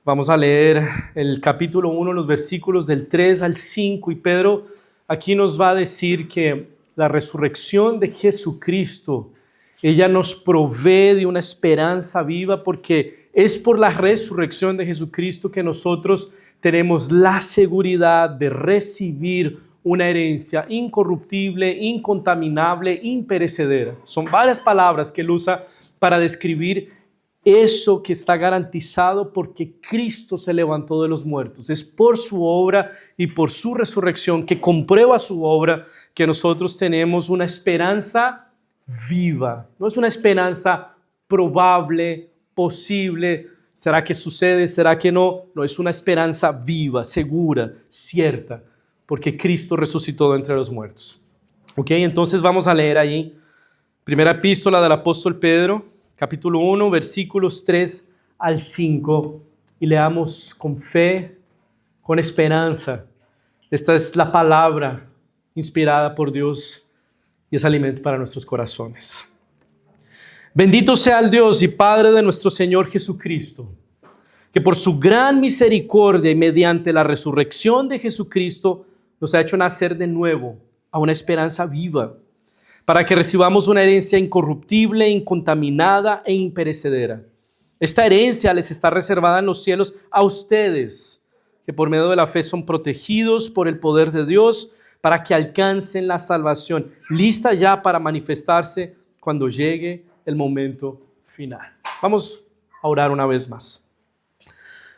Vamos a leer el capítulo 1, los versículos del 3 al 5, y Pedro aquí nos va a decir que la resurrección de Jesucristo, ella nos provee de una esperanza viva, porque es por la resurrección de Jesucristo que nosotros tenemos la seguridad de recibir una herencia incorruptible, incontaminable, imperecedera. Son varias palabras que él usa para describir eso que está garantizado porque Cristo se levantó de los muertos. Es por su obra y por su resurrección, que comprueba su obra, que nosotros tenemos una esperanza viva. No es una esperanza probable, posible. ¿Será que sucede? ¿Será que no? No, es una esperanza viva, segura, cierta, porque Cristo resucitó de entre los muertos. Ok, entonces vamos a leer ahí, primera epístola del apóstol Pedro, capítulo 1, versículos 3 al 5, y leamos con fe, con esperanza. Esta es la palabra inspirada por Dios y es alimento para nuestros corazones. Bendito sea el Dios y Padre de nuestro Señor Jesucristo, que por su gran misericordia y mediante la resurrección de Jesucristo nos ha hecho nacer de nuevo a una esperanza viva, para que recibamos una herencia incorruptible, incontaminada e imperecedera. Esta herencia les está reservada en los cielos a ustedes, que por medio de la fe son protegidos por el poder de Dios para que alcancen la salvación, lista ya para manifestarse cuando llegue el momento final. Vamos a orar una vez más.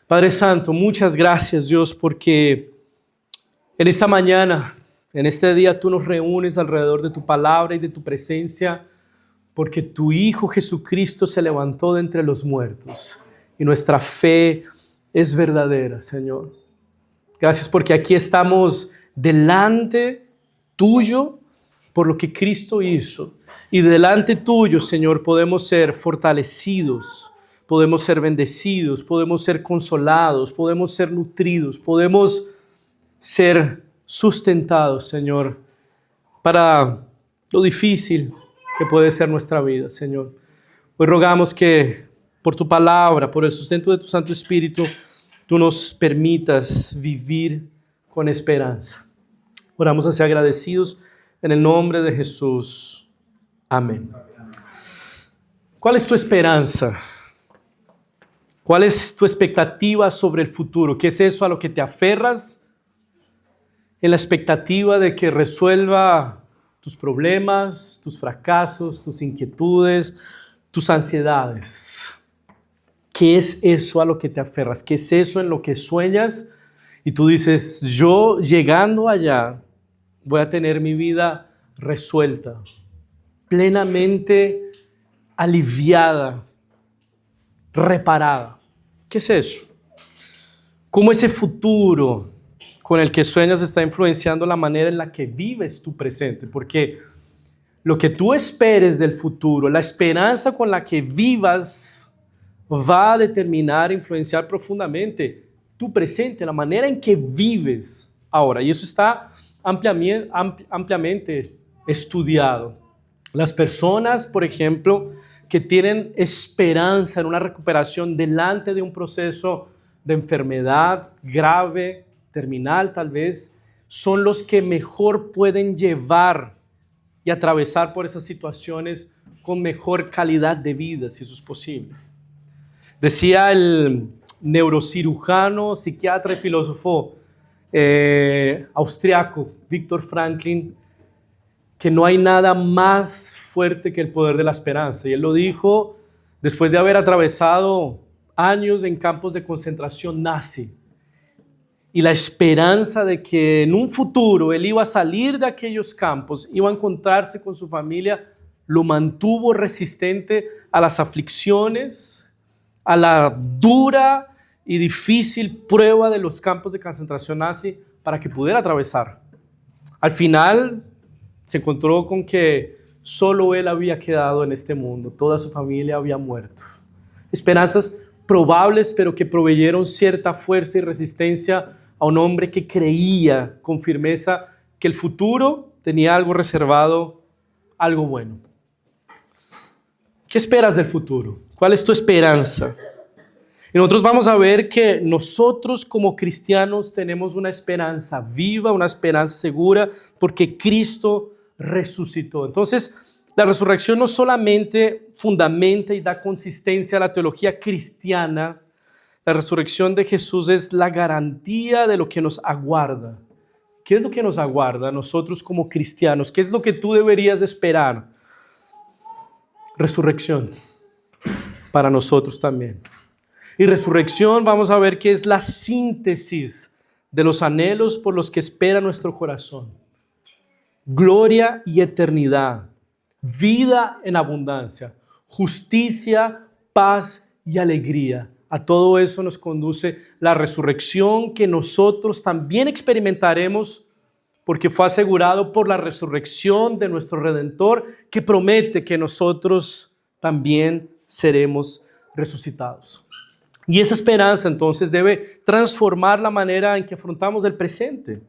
Padre Santo, muchas gracias, Dios, porque en esta mañana, en este día, tú nos reúnes alrededor de tu palabra y de tu presencia, porque tu Hijo Jesucristo se levantó de entre los muertos y nuestra fe es verdadera, Señor. Gracias porque aquí estamos delante tuyo por lo que Cristo hizo, y delante tuyo, Señor, podemos ser fortalecidos, podemos ser bendecidos, podemos ser consolados, podemos ser nutridos, podemos ser sustentados, Señor, para lo difícil que puede ser nuestra vida, Señor. Hoy rogamos que por tu palabra, por el sustento de tu Santo Espíritu, tú nos permitas vivir con esperanza. Oramos así agradecidos en el nombre de Jesús. Amén. ¿Cuál es tu esperanza? ¿Cuál es tu expectativa sobre el futuro? ¿Qué es eso a lo que te aferras en la expectativa de que resuelva tus problemas, tus fracasos, tus inquietudes, tus ansiedades? ¿Qué es eso a lo que te aferras? ¿Qué es eso en lo que sueñas? Y tú dices, yo llegando allá voy a tener mi vida resuelta, plenamente aliviada, reparada. ¿Qué es eso? ¿Cómo ese futuro con el que sueñas está influenciando la manera en la que vives tu presente? Porque lo que tú esperes del futuro, la esperanza con la que vivas, va a determinar, influenciar profundamente tu presente, la manera en que vives ahora. Y eso está ampliamente estudiado. Las personas, por ejemplo, que tienen esperanza en una recuperación delante de un proceso de enfermedad grave, terminal tal vez, son los que mejor pueden llevar y atravesar por esas situaciones con mejor calidad de vida, si eso es posible. Decía el neurocirujano, psiquiatra y filósofo austriaco Viktor Franklin que no hay nada más fuerte que el poder de la esperanza. Y él lo dijo después de haber atravesado años en campos de concentración nazi. Y la esperanza de que en un futuro él iba a salir de aquellos campos, iba a encontrarse con su familia, lo mantuvo resistente a las aflicciones, a la dura y difícil prueba de los campos de concentración nazi para que pudiera atravesar. Al final se encontró con que solo él había quedado en este mundo, toda su familia había muerto. Esperanzas probables, pero que proveyeron cierta fuerza y resistencia a un hombre que creía con firmeza que el futuro tenía algo reservado, algo bueno. ¿Qué esperas del futuro? ¿Cuál es tu esperanza? Y nosotros vamos a ver que nosotros como cristianos tenemos una esperanza viva, una esperanza segura, porque Cristo resucitó. Entonces, la resurrección no solamente fundamenta y da consistencia a la teología cristiana, la resurrección de Jesús es la garantía de lo que nos aguarda. ¿Qué es lo que nos aguarda a nosotros como cristianos? ¿Qué es lo que tú deberías esperar? Resurrección para nosotros también. Y resurrección vamos a ver que es la síntesis de los anhelos por los que espera nuestro corazón. Gloria y eternidad, vida en abundancia, justicia, paz y alegría. A todo eso nos conduce la resurrección que nosotros también experimentaremos porque fue asegurado por la resurrección de nuestro Redentor que promete que nosotros también seremos resucitados. Y esa esperanza entonces debe transformar la manera en que afrontamos el presente.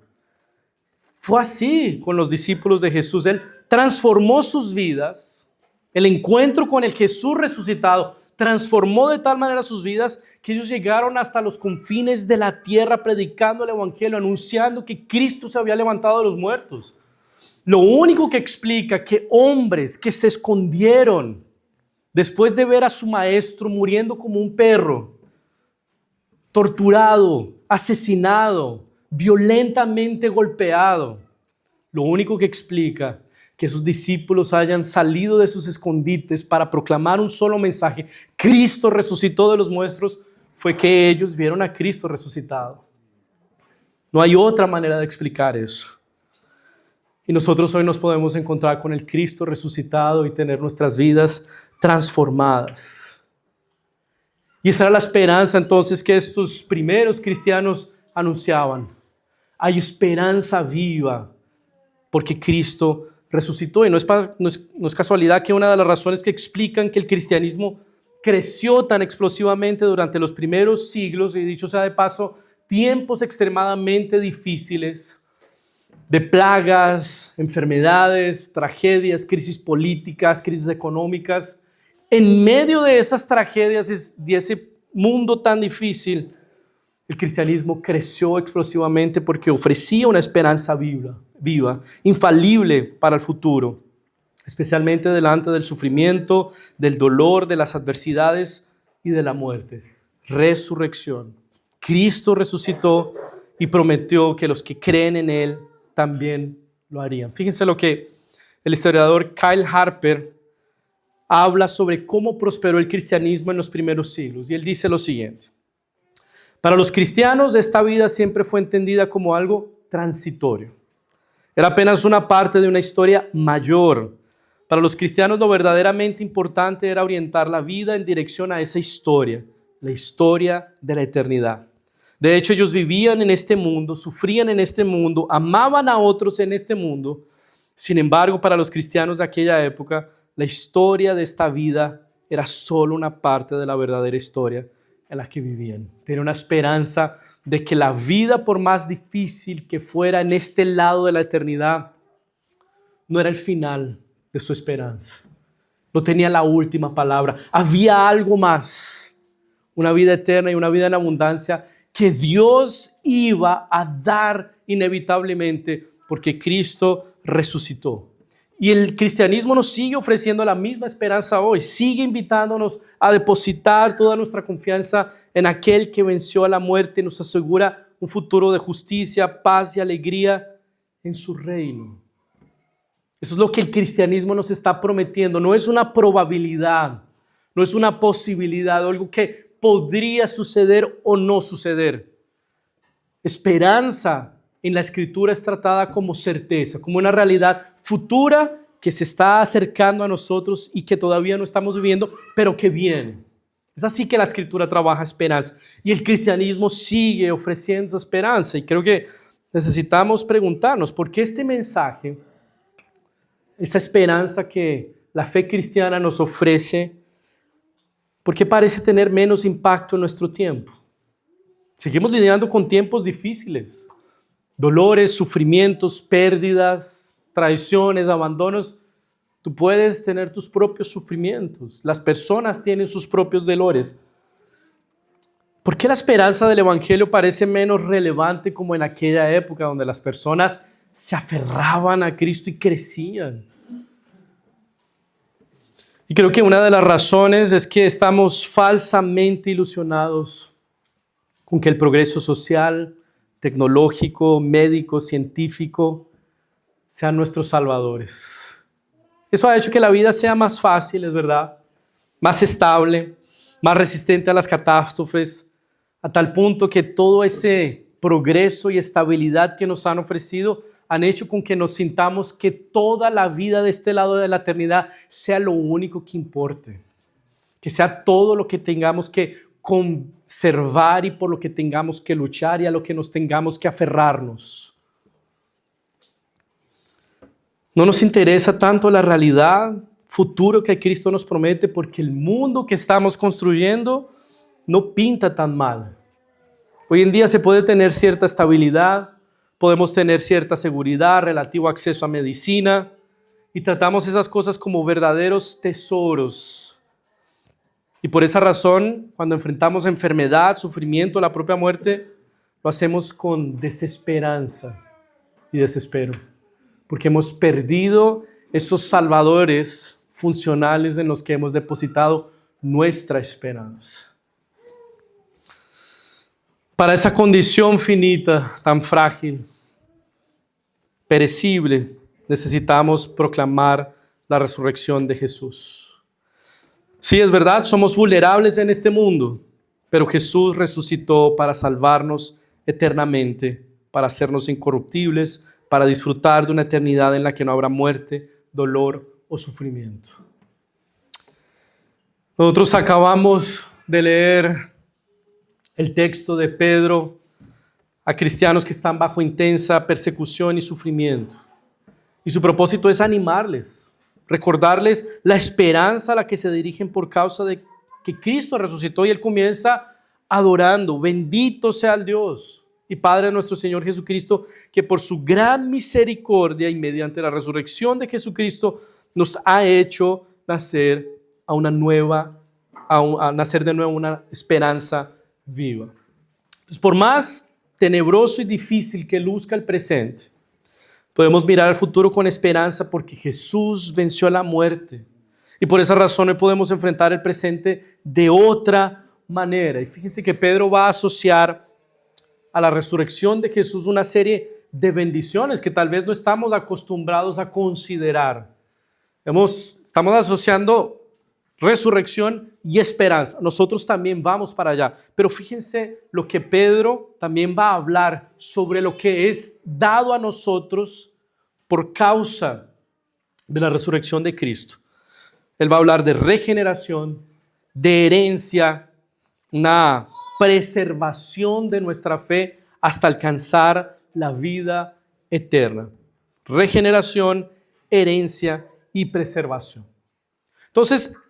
Fue así con los discípulos de Jesús. Él transformó sus vidas. El encuentro con el Jesús resucitado transformó de tal manera sus vidas que ellos llegaron hasta los confines de la tierra predicando el evangelio, anunciando que Cristo se había levantado de los muertos. Lo único que explica que hombres que se escondieron después de ver a su maestro muriendo como un perro, torturado, asesinado, violentamente golpeado. Lo único que explica que sus discípulos hayan salido de sus escondites para proclamar un solo mensaje: Cristo resucitó de los muertos, fue que ellos vieron a Cristo resucitado. No hay otra manera de explicar eso. Y nosotros hoy nos podemos encontrar con el Cristo resucitado y tener nuestras vidas transformadas. Y esa era la esperanza entonces que estos primeros cristianos anunciaban. Hay esperanza viva porque Cristo resucitó. Y no es casualidad que una de las razones que explican que el cristianismo creció tan explosivamente durante los primeros siglos, y dicho sea de paso, tiempos extremadamente difíciles, de plagas, enfermedades, tragedias, crisis políticas, crisis económicas. En medio de esas tragedias, de ese mundo tan difícil, el cristianismo creció explosivamente porque ofrecía una esperanza viva, infalible para el futuro, especialmente delante del sufrimiento, del dolor, de las adversidades y de la muerte. Resurrección. Cristo resucitó y prometió que los que creen en Él también lo harían. Fíjense lo que el historiador Kyle Harper habla sobre cómo prosperó el cristianismo en los primeros siglos. Y él dice lo siguiente: para los cristianos esta vida siempre fue entendida como algo transitorio. Era apenas una parte de una historia mayor. Para los cristianos lo verdaderamente importante era orientar la vida en dirección a esa historia, la historia de la eternidad. De hecho, ellos vivían en este mundo, sufrían en este mundo, amaban a otros en este mundo. Sin embargo, para los cristianos de aquella época, la historia de esta vida era solo una parte de la verdadera historia en la que vivían. Tenían una esperanza de que la vida, por más difícil que fuera en este lado de la eternidad, no era el final de su esperanza. No tenía la última palabra. Había algo más, una vida eterna y una vida en abundancia que Dios iba a dar inevitablemente porque Cristo resucitó. Y el cristianismo nos sigue ofreciendo la misma esperanza hoy, sigue invitándonos a depositar toda nuestra confianza en aquel que venció a la muerte y nos asegura un futuro de justicia, paz y alegría en su reino. Eso es lo que el cristianismo nos está prometiendo. No es una probabilidad, no es una posibilidad, algo que podría suceder o no suceder. Esperanza en la Escritura es tratada como certeza, como una realidad futura que se está acercando a nosotros y que todavía no estamos viviendo, pero que viene. Es así que la Escritura trabaja esperanza y el cristianismo sigue ofreciendo esa esperanza. Y creo que necesitamos preguntarnos por qué este mensaje, esta esperanza que la fe cristiana nos ofrece, ¿por qué parece tener menos impacto en nuestro tiempo? Seguimos lidiando con tiempos difíciles. Dolores, sufrimientos, pérdidas, traiciones, abandonos. Tú puedes tener tus propios sufrimientos. Las personas tienen sus propios dolores. ¿Por qué la esperanza del Evangelio parece menos relevante como en aquella época donde las personas se aferraban a Cristo y crecían? Y creo que una de las razones es que estamos falsamente ilusionados con que el progreso social, tecnológico, médico, científico sean nuestros salvadores. Eso ha hecho que la vida sea más fácil, es verdad, más estable, más resistente a las catástrofes, a tal punto que todo ese progreso y estabilidad que nos han ofrecido han hecho con que nos sintamos que toda la vida de este lado de la eternidad sea lo único que importe, que sea todo lo que tengamos que conservar y por lo que tengamos que luchar y a lo que nos tengamos que aferrarnos. No nos interesa tanto la realidad futuro que Cristo nos promete, porque el mundo que estamos construyendo no pinta tan mal. Hoy en día se puede tener cierta estabilidad, podemos tener cierta seguridad, relativo acceso a medicina, y tratamos esas cosas como verdaderos tesoros. Y por esa razón, cuando enfrentamos enfermedad, sufrimiento, la propia muerte, lo hacemos con desesperanza y desespero, porque hemos perdido esos salvadores funcionales en los que hemos depositado nuestra esperanza. Para esa condición finita, tan frágil, perecible, necesitamos proclamar la resurrección de Jesús. Sí, es verdad, somos vulnerables en este mundo, pero Jesús resucitó para salvarnos eternamente, para hacernos incorruptibles, para disfrutar de una eternidad en la que no habrá muerte, dolor o sufrimiento. Nosotros acabamos de leer el texto de Pedro a cristianos que están bajo intensa persecución y sufrimiento. Y su propósito es animarles, recordarles la esperanza a la que se dirigen por causa de que Cristo resucitó, y Él comienza adorando: bendito sea el Dios y Padre de nuestro Señor Jesucristo, que por su gran misericordia y mediante la resurrección de Jesucristo nos ha hecho nacer nacer de nuevo una esperanza viva. Entonces, por más tenebroso y difícil que luzca el presente, podemos mirar al futuro con esperanza, porque Jesús venció a la muerte. Y por esa razón hoy podemos enfrentar el presente de otra manera. Y fíjense que Pedro va a asociar a la resurrección de Jesús una serie de bendiciones que tal vez no estamos acostumbrados a considerar. Estamos asociando resurrección y esperanza. Nosotros también vamos para allá. Pero fíjense lo que Pedro también va a hablar sobre lo que es dado a nosotros por causa de la resurrección de Cristo. Él va a hablar de regeneración, de herencia, una preservación de nuestra fe hasta alcanzar la vida eterna. Regeneración, herencia y preservación. Entonces,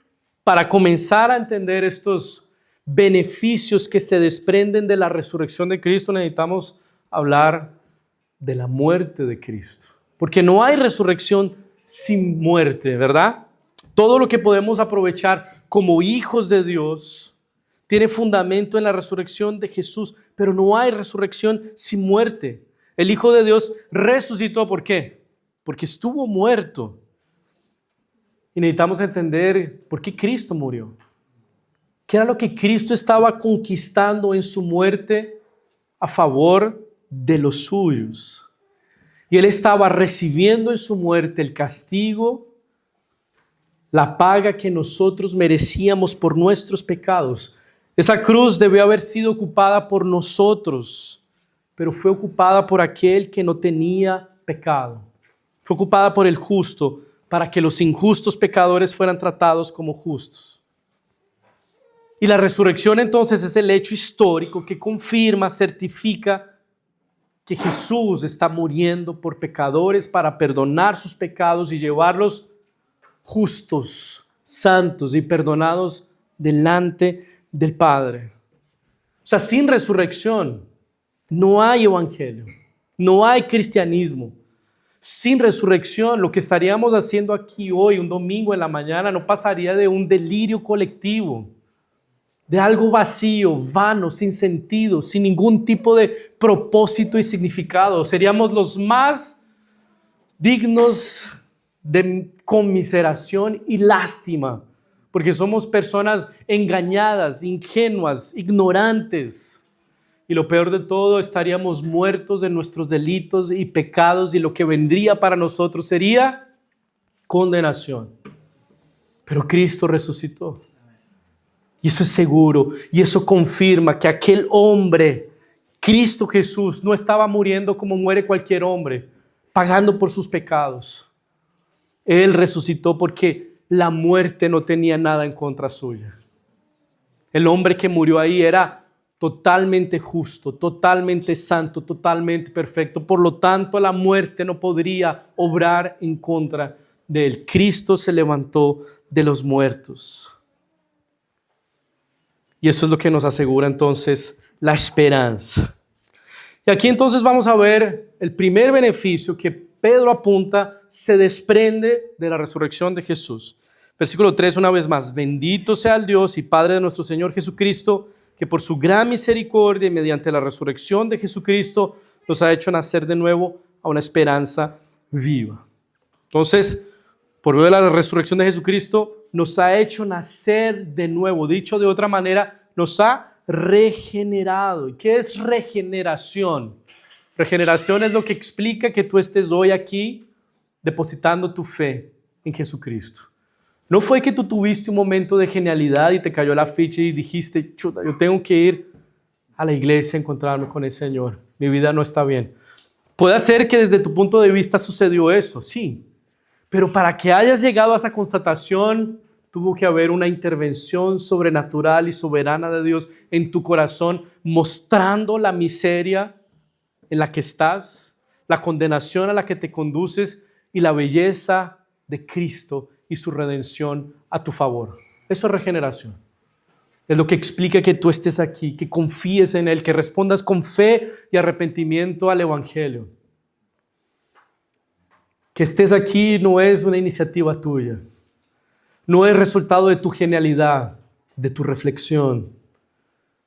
para comenzar a entender estos beneficios que se desprenden de la resurrección de Cristo, necesitamos hablar de la muerte de Cristo. Porque no hay resurrección sin muerte, ¿verdad? Todo lo que podemos aprovechar como hijos de Dios tiene fundamento en la resurrección de Jesús, pero no hay resurrección sin muerte. El Hijo de Dios resucitó, ¿por qué? Porque estuvo muerto. Y necesitamos entender por qué Cristo murió. ¿Qué era lo que Cristo estaba conquistando en su muerte a favor de los suyos? Y Él estaba recibiendo en su muerte el castigo, la paga que nosotros merecíamos por nuestros pecados. Esa cruz debió haber sido ocupada por nosotros, pero fue ocupada por aquel que no tenía pecado. Fue ocupada por el justo, para que los injustos pecadores fueran tratados como justos. Y la resurrección entonces es el hecho histórico que confirma, certifica que Jesús está muriendo por pecadores para perdonar sus pecados y llevarlos justos, santos y perdonados delante del Padre. O sea, sin resurrección no hay evangelio, no hay cristianismo. Sin resurrección, lo que estaríamos haciendo aquí hoy, un domingo en la mañana, no pasaría de un delirio colectivo. de algo vacío, vano, sin sentido, sin ningún tipo de propósito y significado. Seríamos los más dignos de conmiseración y lástima, porque somos personas engañadas, ingenuas, ignorantes. Y lo peor de todo, estaríamos muertos de nuestros delitos y pecados, y lo que vendría para nosotros sería condenación. Pero Cristo resucitó. Y eso es seguro, y eso confirma que aquel hombre, Cristo Jesús, no estaba muriendo como muere cualquier hombre, pagando por sus pecados. Él resucitó porque la muerte no tenía nada en contra suya. El hombre que murió ahí era totalmente justo, totalmente santo, totalmente perfecto. Por lo tanto, la muerte no podría obrar en contra de él. Cristo se levantó de los muertos. Y eso es lo que nos asegura entonces la esperanza. Y aquí entonces vamos a ver el primer beneficio que Pedro apunta, se desprende de la resurrección de Jesús. Versículo 3, una vez más: bendito sea el Dios y Padre de nuestro Señor Jesucristo, que por su gran misericordia y mediante la resurrección de Jesucristo nos ha hecho nacer de nuevo a una esperanza viva. Entonces, por medio de la resurrección de Jesucristo, nos ha hecho nacer de nuevo. Dicho de otra manera, nos ha regenerado. ¿Y qué es regeneración? Regeneración es lo que explica que tú estés hoy aquí depositando tu fe en Jesucristo. No fue que tú tuviste un momento de genialidad y te cayó la ficha y dijiste: chuta, yo tengo que ir a la iglesia a encontrarme con el Señor. Mi vida no está bien. Puede ser que desde tu punto de vista sucedió eso, sí. Pero para que hayas llegado a esa constatación, tuvo que haber una intervención sobrenatural y soberana de Dios en tu corazón, mostrando la miseria en la que estás, la condenación a la que te conduces y la belleza de Cristo y su redención a tu favor. Eso es regeneración. Es lo que explica que tú estés aquí, que confíes en Él, que respondas con fe y arrepentimiento al Evangelio. Que estés aquí no es una iniciativa tuya, no es resultado de tu genialidad, de tu reflexión.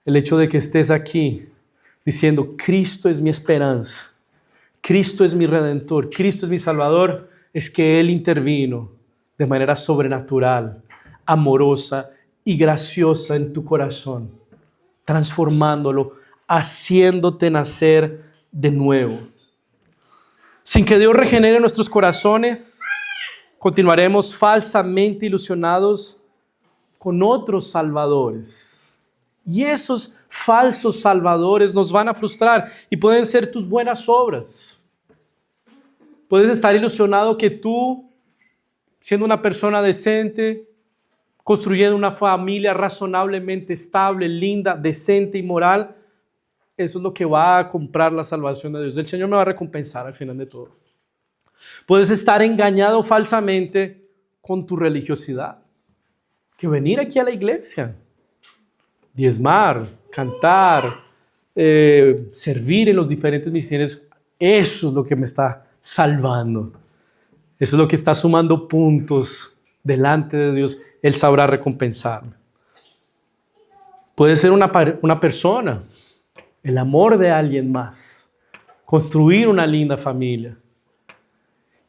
El hecho de que estés aquí diciendo: Cristo es mi esperanza, Cristo es mi Redentor, Cristo es mi Salvador, es que Él intervino de manera sobrenatural, amorosa y graciosa en tu corazón, transformándolo, haciéndote nacer de nuevo. Sin que Dios regenere nuestros corazones, continuaremos falsamente ilusionados con otros salvadores. Y esos falsos salvadores nos van a frustrar y pueden ser tus buenas obras. Puedes estar ilusionado que tú, siendo una persona decente, construyendo una familia razonablemente estable, linda, decente y moral, eso es lo que va a comprar la salvación de Dios. El Señor me va a recompensar al final de todo. Puedes estar engañado falsamente con tu religiosidad. Que venir aquí a la iglesia, diezmar, cantar, servir en los diferentes ministerios, eso es lo que me está salvando. Eso es lo que está sumando puntos delante de Dios. Él sabrá recompensarme. Puede ser una persona, el amor de alguien más, construir una linda familia.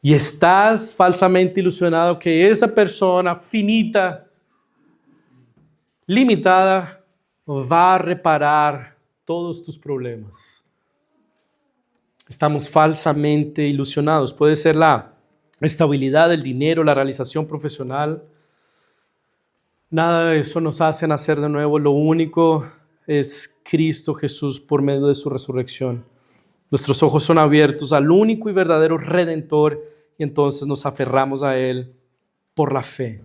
Y estás falsamente ilusionado que esa persona finita, limitada, va a reparar todos tus problemas. Estamos falsamente ilusionados. Puede ser la estabilidad, el dinero, la realización profesional. Nada de eso nos hace nacer de nuevo. Lo único es Cristo Jesús por medio de su resurrección. Nuestros ojos son abiertos al único y verdadero Redentor y entonces nos aferramos a Él por la fe.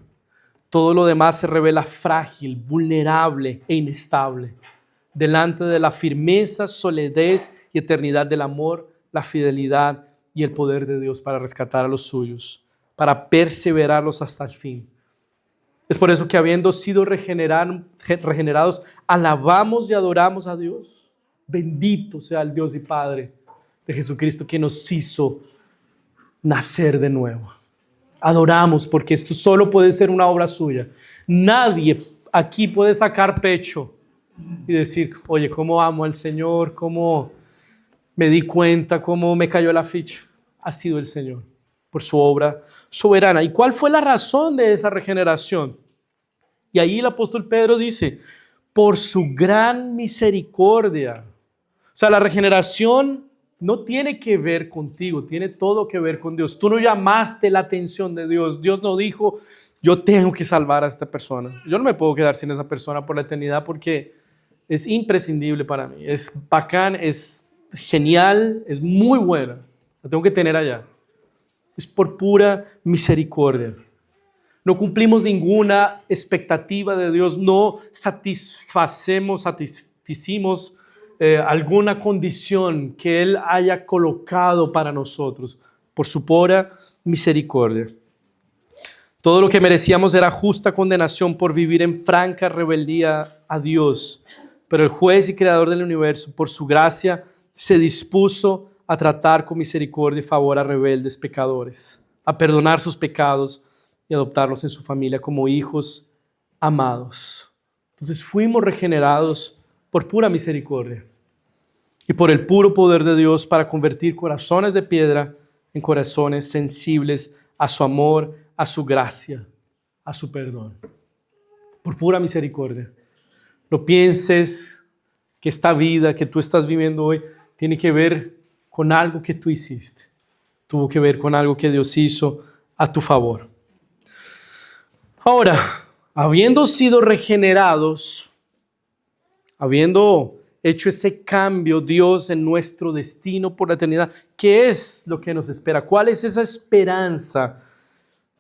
Todo lo demás se revela frágil, vulnerable e inestable delante de la firmeza, solidez y eternidad del amor, la fidelidad y el poder de Dios para rescatar a los suyos, para perseverarlos hasta el fin. Es por eso que, habiendo sido regenerados, alabamos y adoramos a Dios. Bendito sea el Dios y Padre de Jesucristo, que nos hizo nacer de nuevo. Adoramos porque esto solo puede ser una obra suya. Nadie aquí puede sacar pecho y decir, oye, cómo amo al Señor, cómo me di cuenta, cómo me cayó la ficha. Ha sido el Señor por su obra soberana. ¿Y cuál fue la razón de esa regeneración? Y ahí el apóstol Pedro dice, por su gran misericordia. O sea, la regeneración no tiene que ver contigo, tiene todo que ver con Dios. Tú no llamaste la atención de Dios. Dios no dijo, yo tengo que salvar a esta persona. Yo no me puedo quedar sin esa persona por la eternidad porque es imprescindible para mí. Es bacán, es genial, es muy buena. La tengo que tener allá. Es por pura misericordia. No cumplimos ninguna expectativa de Dios, no satisfacimos alguna condición que Él haya colocado para nosotros por su pura misericordia. Todo lo que merecíamos era justa condenación por vivir en franca rebeldía a Dios, pero el juez y creador del universo, por su gracia, se dispuso a tratar con misericordia y favor a rebeldes pecadores, a perdonar sus pecados y adoptarlos en su familia como hijos amados. Entonces fuimos regenerados por pura misericordia y por el puro poder de Dios para convertir corazones de piedra en corazones sensibles a su amor, a su gracia, a su perdón. Por pura misericordia. No pienses que esta vida que tú estás viviendo hoy tiene que ver con algo que tú hiciste. Tuvo que ver con algo que Dios hizo a tu favor. Ahora, habiendo sido regenerados, habiendo hecho ese cambio Dios en nuestro destino por la eternidad, ¿qué es lo que nos espera? ¿Cuál es esa esperanza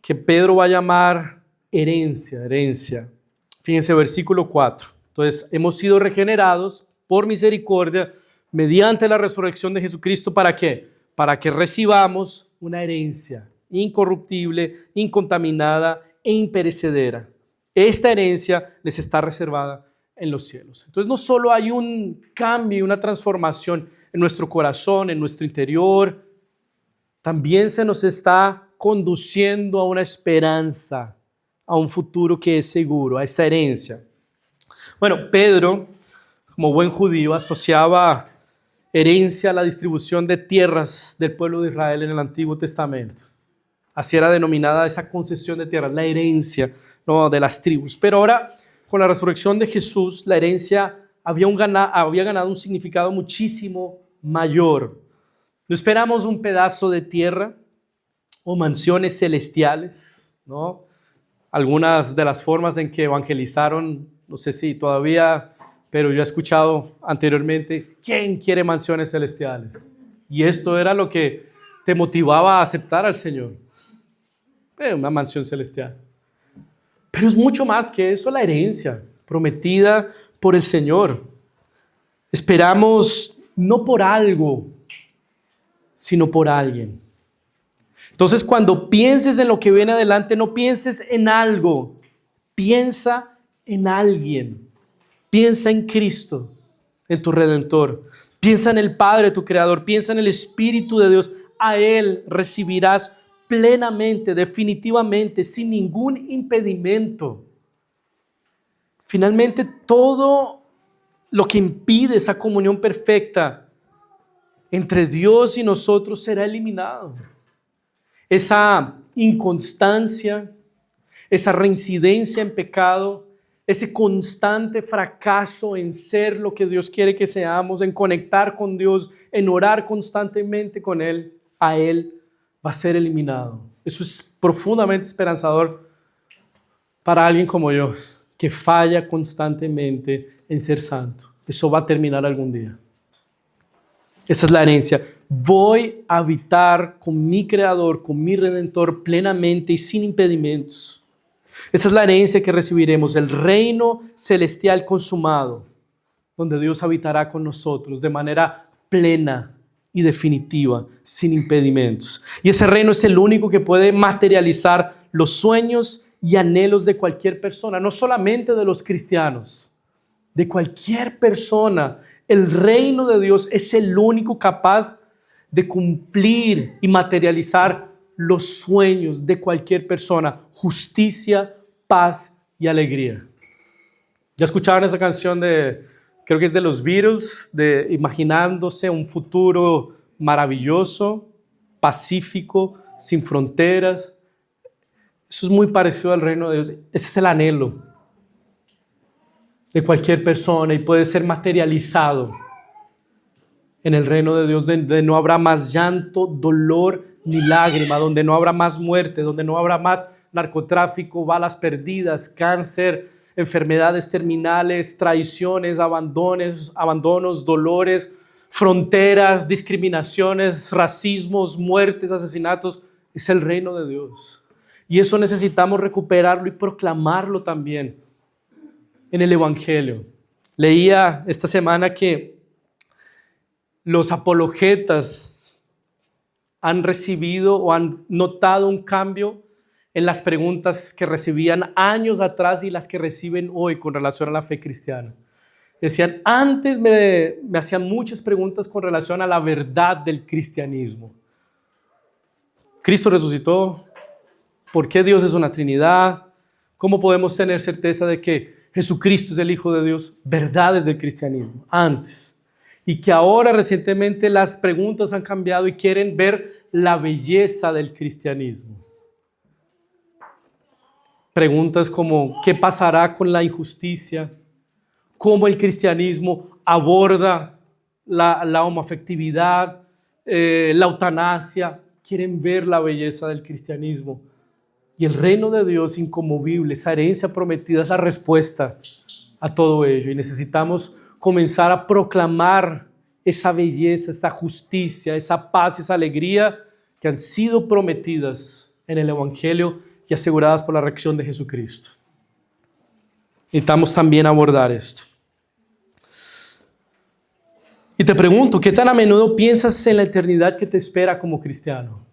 que Pedro va a llamar herencia? Fíjense, versículo 4. Entonces, hemos sido regenerados por misericordia mediante la resurrección de Jesucristo. ¿Para qué? Para que recibamos una herencia incorruptible, incontaminada e imperecedera. Esta herencia les está reservada en los cielos. Entonces no solo hay un cambio, una transformación en nuestro corazón, en nuestro interior, también se nos está conduciendo a una esperanza, a un futuro que es seguro, a esa herencia. Bueno, Pedro, como buen judío, asociaba herencia a la distribución de tierras del pueblo de Israel en el Antiguo Testamento. Así era denominada esa concesión de tierras, la herencia, ¿no?, de las tribus. Pero ahora, con la resurrección de Jesús, la herencia había ganado un significado muchísimo mayor. No esperamos un pedazo de tierra o mansiones celestiales, ¿no? Algunas de las formas en que evangelizaron, no sé si todavía, pero yo he escuchado anteriormente, ¿quién quiere mansiones celestiales? Y esto era lo que te motivaba a aceptar al Señor. Una mansión celestial. Pero es mucho más que eso, la herencia prometida por el Señor. Esperamos no por algo, sino por alguien. Entonces, cuando pienses en lo que viene adelante, no pienses en algo, piensa en alguien. Piensa en Cristo, en tu Redentor. Piensa en el Padre, tu Creador. Piensa en el Espíritu de Dios. A Él recibirás plenamente, definitivamente, sin ningún impedimento. Finalmente, todo lo que impide esa comunión perfecta entre Dios y nosotros será eliminado. Esa inconstancia, esa reincidencia en pecado, ese constante fracaso en ser lo que Dios quiere que seamos, en conectar con Dios, en orar constantemente con Él, a Él va a ser eliminado. Eso es profundamente esperanzador para alguien como yo, que falla constantemente en ser santo. Eso va a terminar algún día. Esa es la herencia. Voy a habitar con mi Creador, con mi Redentor plenamente y sin impedimentos. Esa es la herencia que recibiremos, el reino celestial consumado, donde Dios habitará con nosotros de manera plena y definitiva, sin impedimentos. Y ese reino es el único que puede materializar los sueños y anhelos de cualquier persona, no solamente de los cristianos, de cualquier persona. El reino de Dios es el único capaz de cumplir y materializar los sueños de cualquier persona: justicia, paz y alegría. ¿Ya escucharon esa canción creo que es de los Beatles, de imaginándose un futuro maravilloso, pacífico, sin fronteras? Eso es muy parecido al reino de Dios. Ese es el anhelo de cualquier persona y puede ser materializado en el reino de Dios, donde no habrá más llanto, dolor ni lágrima, donde no habrá más muerte, donde no habrá más narcotráfico, balas perdidas, cáncer, enfermedades terminales, traiciones, abandonos, dolores, fronteras, discriminaciones, racismos, muertes, asesinatos. Es el reino de Dios. Y eso necesitamos recuperarlo y proclamarlo también en el Evangelio. Leía esta semana que los apologetas han recibido o han notado un cambio en las preguntas que recibían años atrás y las que reciben hoy con relación a la fe cristiana. Decían, antes me hacían muchas preguntas con relación a la verdad del cristianismo. ¿Cristo resucitó? ¿Por qué Dios es una Trinidad? ¿Cómo podemos tener certeza de que Jesucristo es el Hijo de Dios? Verdades del cristianismo, antes. Y que ahora recientemente las preguntas han cambiado y quieren ver la belleza del cristianismo. Preguntas como, ¿qué pasará con la injusticia? ¿Cómo el cristianismo aborda la homoafectividad, la eutanasia? Quieren ver la belleza del cristianismo. Y el reino de Dios inconmovible, esa herencia prometida, es la respuesta a todo ello. Y necesitamos comenzar a proclamar esa belleza, esa justicia, esa paz, esa alegría que han sido prometidas en el Evangelio y aseguradas por la reacción de Jesucristo. Necesitamos también abordar esto. Y te pregunto, ¿qué tan a menudo piensas en la eternidad que te espera como cristiano?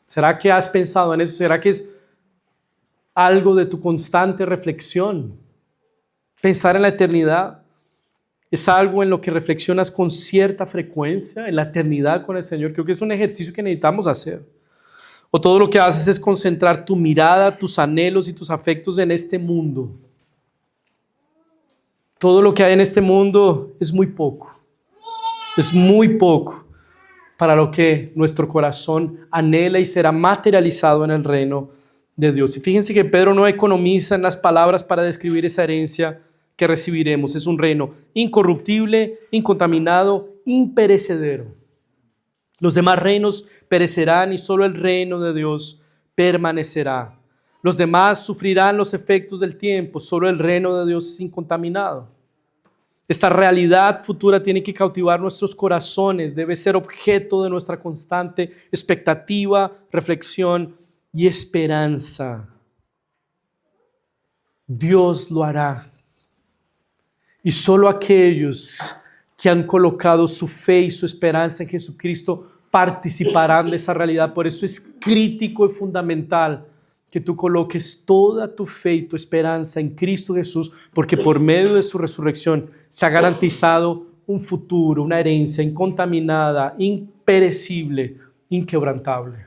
¿Será que has pensado en eso? ¿Será que es algo de tu constante reflexión? Pensar en la eternidad es algo en lo que reflexionas con cierta frecuencia, en la eternidad con el Señor. Creo que es un ejercicio que necesitamos hacer. O todo lo que haces es concentrar tu mirada, tus anhelos y tus afectos en este mundo. Todo lo que hay en este mundo es muy poco. Es muy poco para lo que nuestro corazón anhela y será materializado en el reino de Dios. Y fíjense que Pedro no economiza en las palabras para describir esa herencia que recibiremos. Es un reino incorruptible, incontaminado, imperecedero. Los demás reinos perecerán y solo el reino de Dios permanecerá. Los demás sufrirán los efectos del tiempo, solo el reino de Dios es incontaminado. Esta realidad futura tiene que cautivar nuestros corazones, debe ser objeto de nuestra constante expectativa, reflexión y esperanza. Dios lo hará. Y solo aquellos que han colocado su fe y su esperanza en Jesucristo participarán de esa realidad. Por eso es crítico y fundamental que tú coloques toda tu fe y tu esperanza en Cristo Jesús, porque por medio de su resurrección se ha garantizado un futuro, una herencia incontaminada, imperecible, inquebrantable.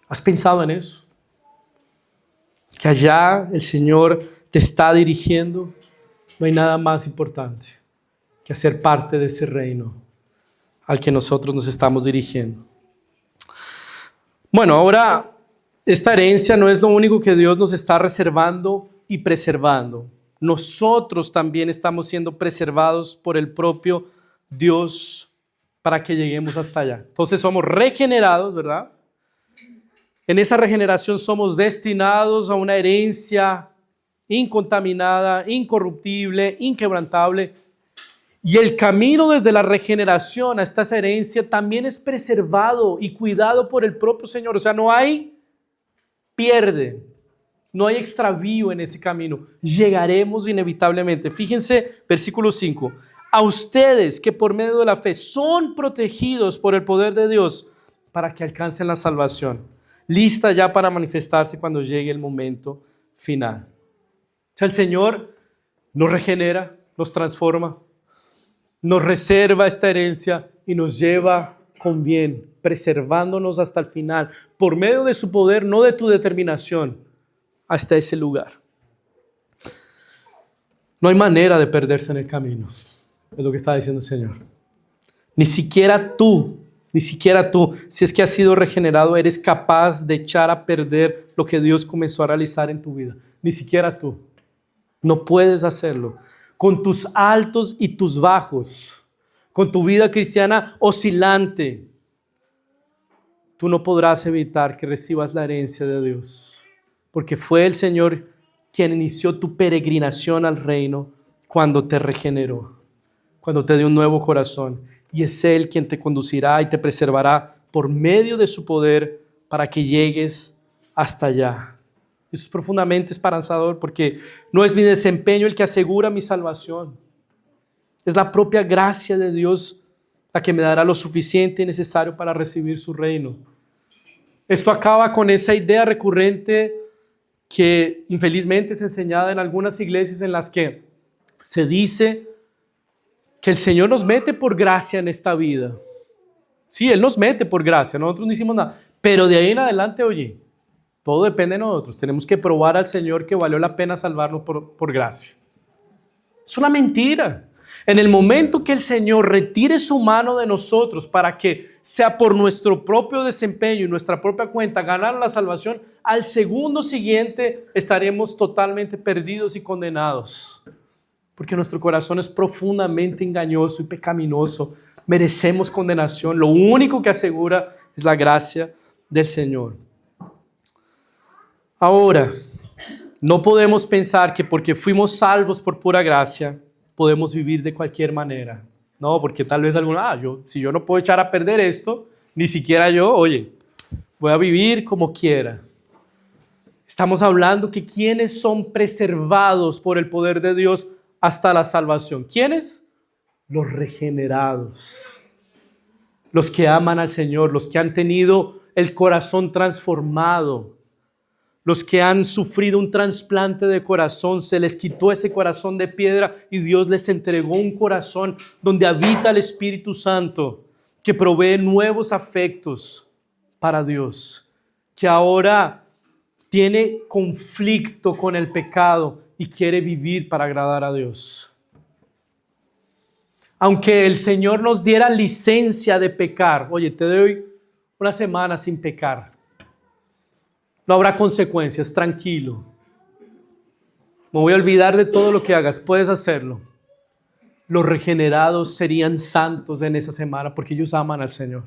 ¿Has pensado en eso? Que allá el Señor te está dirigiendo. No hay nada más importante que hacer parte de ese reino al que nosotros nos estamos dirigiendo. Bueno, ahora esta herencia no es lo único que Dios nos está reservando y preservando. Nosotros también estamos siendo preservados por el propio Dios para que lleguemos hasta allá. Entonces somos regenerados, ¿verdad? En esa regeneración somos destinados a una herencia incontaminada, incorruptible, inquebrantable. Y el camino desde la regeneración hasta esa herencia también es preservado y cuidado por el propio Señor. O sea, no hay pierde, no hay extravío en ese camino. Llegaremos inevitablemente. Fíjense, versículo 5. A ustedes que por medio de la fe son protegidos por el poder de Dios para que alcancen la salvación, lista ya para manifestarse cuando llegue el momento final. O sea, el Señor nos regenera, nos transforma, nos reserva esta herencia y nos lleva con bien, preservándonos hasta el final, por medio de su poder, no de tu determinación, hasta ese lugar. No hay manera de perderse en el camino, es lo que está diciendo el Señor. Ni siquiera tú, si es que has sido regenerado, eres capaz de echar a perder lo que Dios comenzó a realizar en tu vida. Ni siquiera tú. No puedes hacerlo. Con tus altos y tus bajos, con tu vida cristiana oscilante, tú no podrás evitar que recibas la herencia de Dios. Porque fue el Señor quien inició tu peregrinación al reino cuando te regeneró, cuando te dio un nuevo corazón. Y es Él quien te conducirá y te preservará por medio de su poder para que llegues hasta allá. Eso es profundamente esperanzador porque no es mi desempeño el que asegura mi salvación. Es la propia gracia de Dios la que me dará lo suficiente y necesario para recibir su reino. Esto acaba con esa idea recurrente que infelizmente es enseñada en algunas iglesias en las que se dice que el Señor nos mete por gracia en esta vida. Sí, Él nos mete por gracia, nosotros no hicimos nada. Pero de ahí en adelante, oye, todo depende de nosotros. Tenemos que probar al Señor que valió la pena salvarnos por gracia. Es una mentira. En el momento que el Señor retire su mano de nosotros para que sea por nuestro propio desempeño y nuestra propia cuenta ganar la salvación, al segundo siguiente estaremos totalmente perdidos y condenados. Porque nuestro corazón es profundamente engañoso y pecaminoso. Merecemos condenación. Lo único que asegura es la gracia del Señor. Ahora, no podemos pensar que porque fuimos salvos por pura gracia, podemos vivir de cualquier manera. No, porque tal vez si yo no puedo echar a perder esto, ni siquiera yo, oye, voy a vivir como quiera. Estamos hablando que quienes son preservados por el poder de Dios hasta la salvación. ¿Quiénes? Los regenerados. Los que aman al Señor, los que han tenido el corazón transformado. Los que han sufrido un trasplante de corazón, se les quitó ese corazón de piedra y Dios les entregó un corazón donde habita el Espíritu Santo, que provee nuevos afectos para Dios, que ahora tiene conflicto con el pecado y quiere vivir para agradar a Dios. Aunque el Señor nos diera licencia de pecar, oye, te doy una semana sin pecar. No habrá consecuencias, tranquilo. Me voy a olvidar de todo lo que hagas, puedes hacerlo. Los regenerados serían santos en esa semana porque ellos aman al Señor.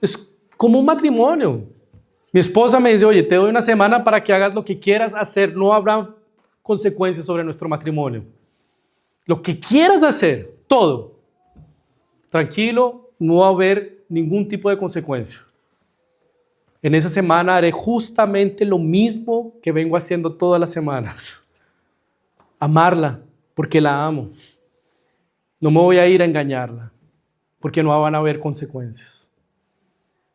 Es como un matrimonio. Mi esposa me dice, oye, te doy una semana para que hagas lo que quieras hacer. No habrá consecuencias sobre nuestro matrimonio. Lo que quieras hacer, todo. Tranquilo, no va a haber ningún tipo de consecuencia. En esa semana haré justamente lo mismo que vengo haciendo todas las semanas. Amarla, porque la amo. No me voy a ir a engañarla, porque no van a haber consecuencias.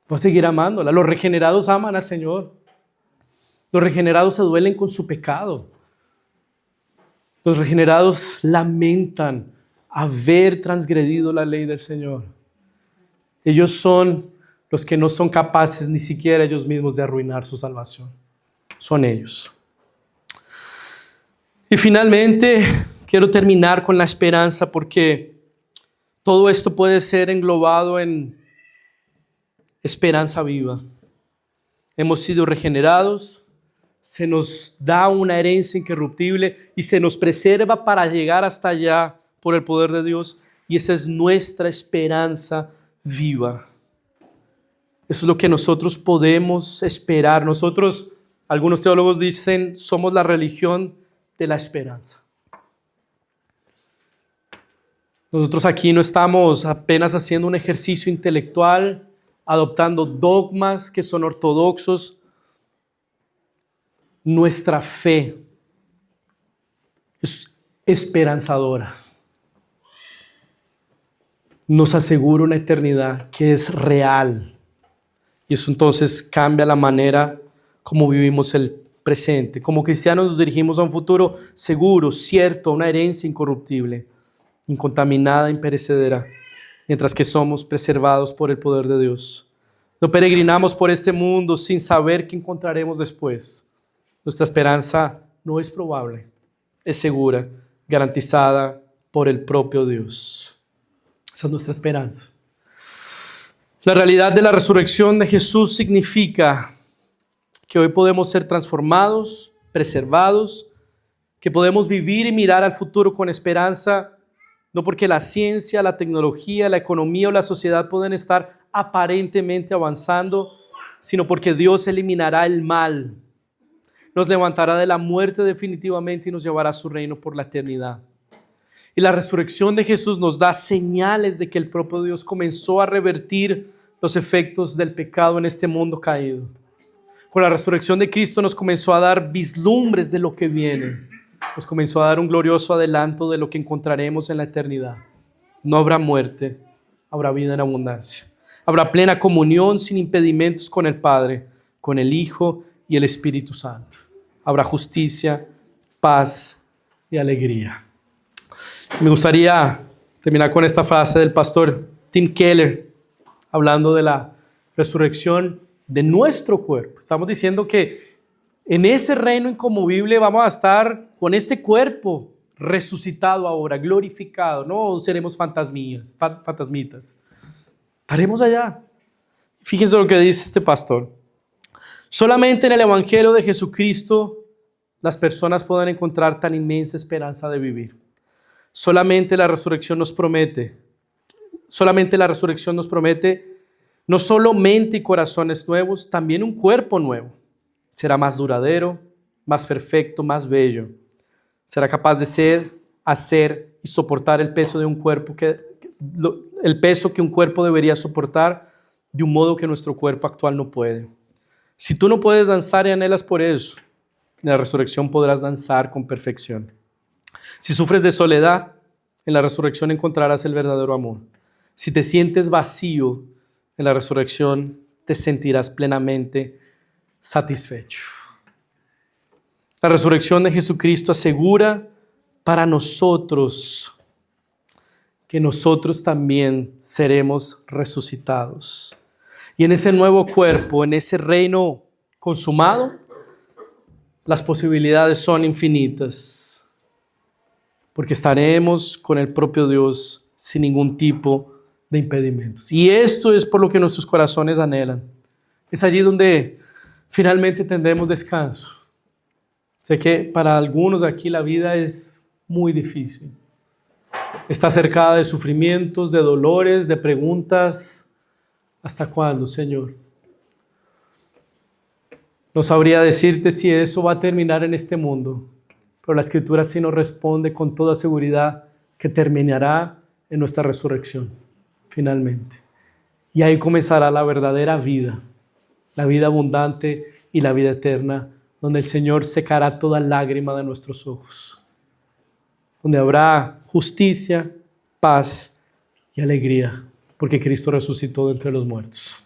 Voy a seguir amándola. Los regenerados aman al Señor. Los regenerados se duelen con su pecado. Los regenerados lamentan haber transgredido la ley del Señor. Ellos son los que no son capaces ni siquiera ellos mismos de arruinar su salvación. Son ellos. Y finalmente, quiero terminar con la esperanza porque todo esto puede ser englobado en esperanza viva. Hemos sido regenerados, se nos da una herencia incorruptible y se nos preserva para llegar hasta allá por el poder de Dios, y esa es nuestra esperanza viva. Eso es lo que nosotros podemos esperar. Nosotros, algunos teólogos dicen, somos la religión de la esperanza. Nosotros aquí no estamos apenas haciendo un ejercicio intelectual, adoptando dogmas que son ortodoxos. Nuestra fe es esperanzadora. Nos asegura una eternidad que es real. Y eso entonces cambia la manera como vivimos el presente. Como cristianos nos dirigimos a un futuro seguro, cierto, a una herencia incorruptible, incontaminada, imperecedera, mientras que somos preservados por el poder de Dios. No peregrinamos por este mundo sin saber qué encontraremos después. Nuestra esperanza no es probable, es segura, garantizada por el propio Dios. Esa es nuestra esperanza. La realidad de la resurrección de Jesús significa que hoy podemos ser transformados, preservados, que podemos vivir y mirar al futuro con esperanza, no porque la ciencia, la tecnología, la economía o la sociedad pueden estar aparentemente avanzando, sino porque Dios eliminará el mal, nos levantará de la muerte definitivamente y nos llevará a su reino por la eternidad. Y la resurrección de Jesús nos da señales de que el propio Dios comenzó a revertir los efectos del pecado en este mundo caído. Con la resurrección de Cristo nos comenzó a dar vislumbres de lo que viene. Nos comenzó a dar un glorioso adelanto de lo que encontraremos en la eternidad. No habrá muerte, habrá vida en abundancia. Habrá plena comunión sin impedimentos con el Padre, con el Hijo y el Espíritu Santo. Habrá justicia, paz y alegría. Me gustaría terminar con esta frase del pastor Tim Keller, hablando de la resurrección de nuestro cuerpo. Estamos diciendo que en ese reino inconmovible vamos a estar con este cuerpo resucitado ahora, glorificado. No seremos fantasmitas. Estaremos allá. Fíjense lo que dice este pastor. Solamente en el Evangelio de Jesucristo las personas pueden encontrar tan inmensa esperanza de vivir. Solamente la resurrección nos promete no solo mente y corazones nuevos, también un cuerpo nuevo. Será más duradero, más perfecto, más bello. Será capaz de ser, hacer y soportar el peso de un cuerpo el peso que un cuerpo debería soportar de un modo que nuestro cuerpo actual no puede. Si tú no puedes danzar y anhelas por eso, en la resurrección podrás danzar con perfección. Si sufres de soledad, en la resurrección encontrarás el verdadero amor. Si te sientes vacío, en la resurrección te sentirás plenamente satisfecho. La resurrección de Jesucristo asegura para nosotros que nosotros también seremos resucitados. Y en ese nuevo cuerpo, en ese reino consumado, las posibilidades son infinitas, porque estaremos con el propio Dios sin ningún tipo de impedimentos. Y esto es por lo que nuestros corazones anhelan. Es allí donde finalmente tendremos descanso. Sé que para algunos aquí la vida es muy difícil. Está cercada de sufrimientos, de dolores, de preguntas. ¿Hasta cuándo, Señor? No sabría decirte si eso va a terminar en este mundo, pero la Escritura sí nos responde con toda seguridad que terminará en nuestra resurrección, finalmente. Y ahí comenzará la verdadera vida, la vida abundante y la vida eterna, donde el Señor secará toda lágrima de nuestros ojos, donde habrá justicia, paz y alegría, porque Cristo resucitó de entre los muertos.